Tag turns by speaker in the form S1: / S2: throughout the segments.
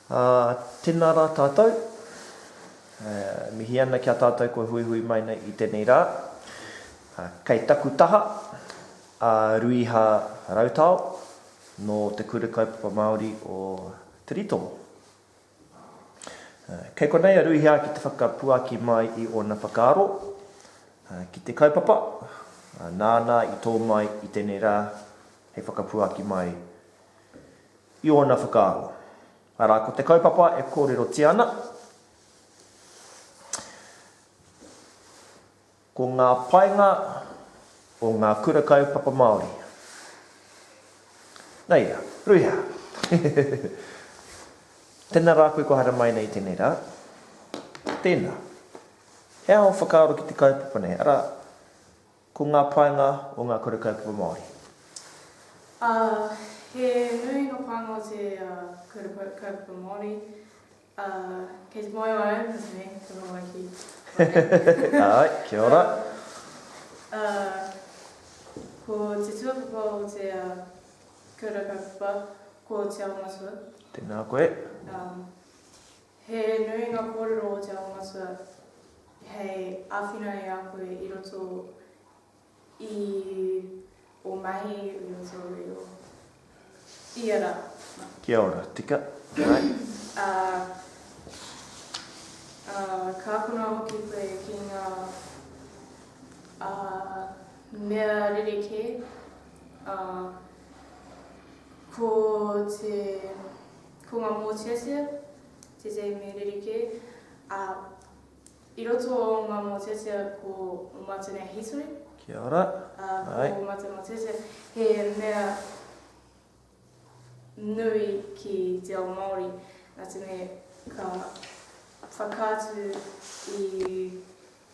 S1: Tēnā rā tātou. Mihi ana kia tātou koe hui hui mai nei I tēnei rā. Kei taku taha, Ruiha Rautau, no te kura kaupapa Māori o Te Ritomo. Kei konei a Ruiha ki te whakapuaki mai I ona whakaaro, ki te kaupapa, nāna I tō mai I tēnei rā, hei whakapuaki mai I ona whakaaro. Arā, ko te kaupapa e kōrero te ana. Ko ngā painga o ngā kura kaupapa Māori. Nei rā, Ruiha. Tēnā rā koe ko hara mai nei tēnei rā. Tēnā. He ao whakaaro ki te kaupapa nei. Arā, ko ngā painga o ngā kura kaupapa Māori.
S2: He nui ngā painga o te kura kaupapa Māori. Kei te mai ai, kasi me, te mai ki.
S1: Ai, kia ora.
S2: Ko te tuapapa o te kura kaupapa, ko te aongatua.
S1: Tēnā koe.
S2: He nui ngā kōrero o te aongatua, hei āwhina I a koe I roto I o mahi I roto I o iara.
S1: Kia ora, tika. Right.
S2: Ka puna hoki koe ki ngā mea ririke, ko ngā mōtiatia, te mea ririke, I roto o ngā mōtiatia ko Matane Hitori.
S1: Kia ora.
S2: Ko Matane Mōtiatia, he mea nui ki te ao Māori, nā te me ka whakātu I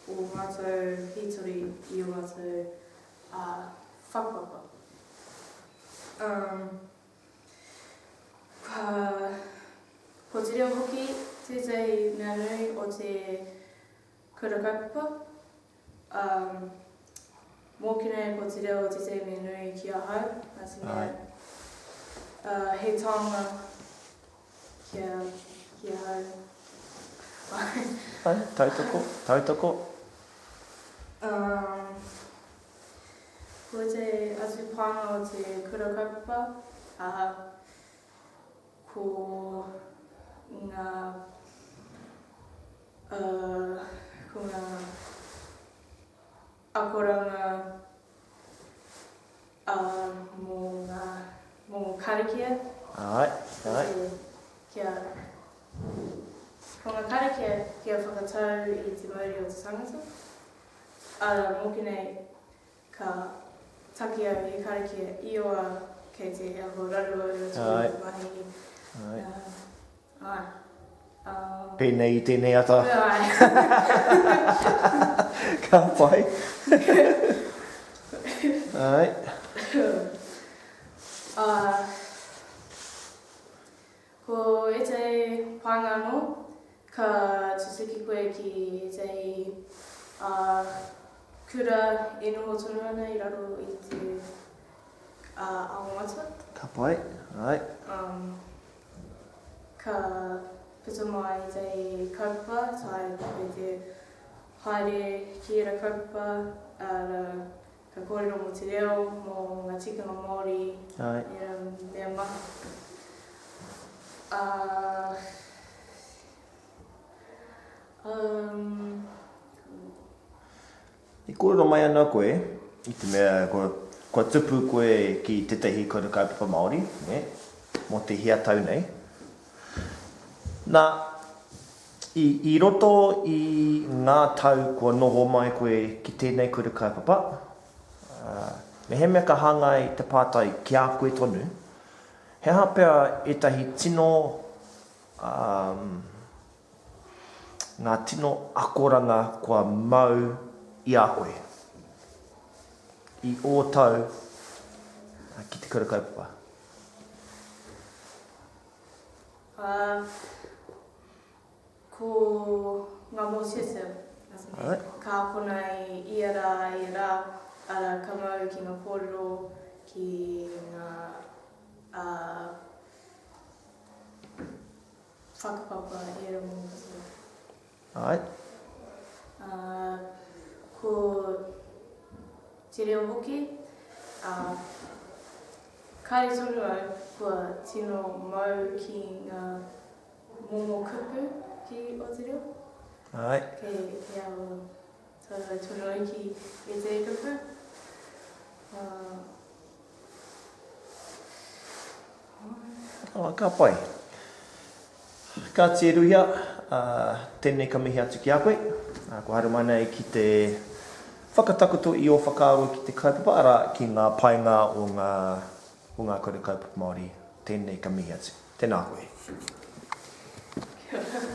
S2: o mātou hitori I o mātou whakapapa. Ko te reo hoki, tētai mea nui o te kura kaupapa. Mōkina ko te reo tētai mea nui ki a hau, nā te mea he taonga ki a hau.
S1: Ai, tautoko.
S2: Ko te atu pānga o te kura kaupapa, ko ngā akoranga mō karakia.
S1: Ai.
S2: Ko ngā karakia kia whakatau I te mauri o te tangata. Mōki nei ka taki au I karakia I oa kei te aho rarua I o te mahi.
S1: Pēnei I tēnei ata.
S2: Ai.
S1: Ka pai. Ai.
S2: Ko e te pānga no, ka tutuki koe ki te kura e noho tonu ana I raro I te aongatua.
S1: Ka pai. Ai.
S2: Ka pita mai te kaupapa, tai koe te haere ki era kaupapa, ka kōrero mo te reo, mō ngā tikanga Māori, era mea maha.
S1: I kōrero mai ana koe, I te mea kua tupu koe ki tētahi kura kaupapa Māori, mo te hiatau nei. Nā, I roto I ngā tau kua noho mai koe ki tēnei kura kaupapa, me he mea ka hanga I te pātai ki a koe tonu, he hapea etahi tino, ngā tino akoranga kua mau I a koe. I o tau ki te kura kaupapa.
S2: Ko ngā mōtiatia, ka apona I rā, ka mau ki ngā kōrero, ki ngā whakapapa e reo mō kasua.
S1: Ai,
S2: Ko te reo hoki, kāre tonu au kua tino mau ki ngā momo kupu ki Aotearoa.
S1: ai.
S2: Kei awa tāua tonu au ki e te kupu.
S1: Ka pai. Ka te ruia, tēnei ka mihi atu ki a koe. Ko haru mana e ki te whakatakoto i o whakaaro ki te kaupapa, ara ki ngā painga o ngā kore kaupapa Māori. Tēnei ka mihi atu. Tēnā koe.
S2: Kia ora.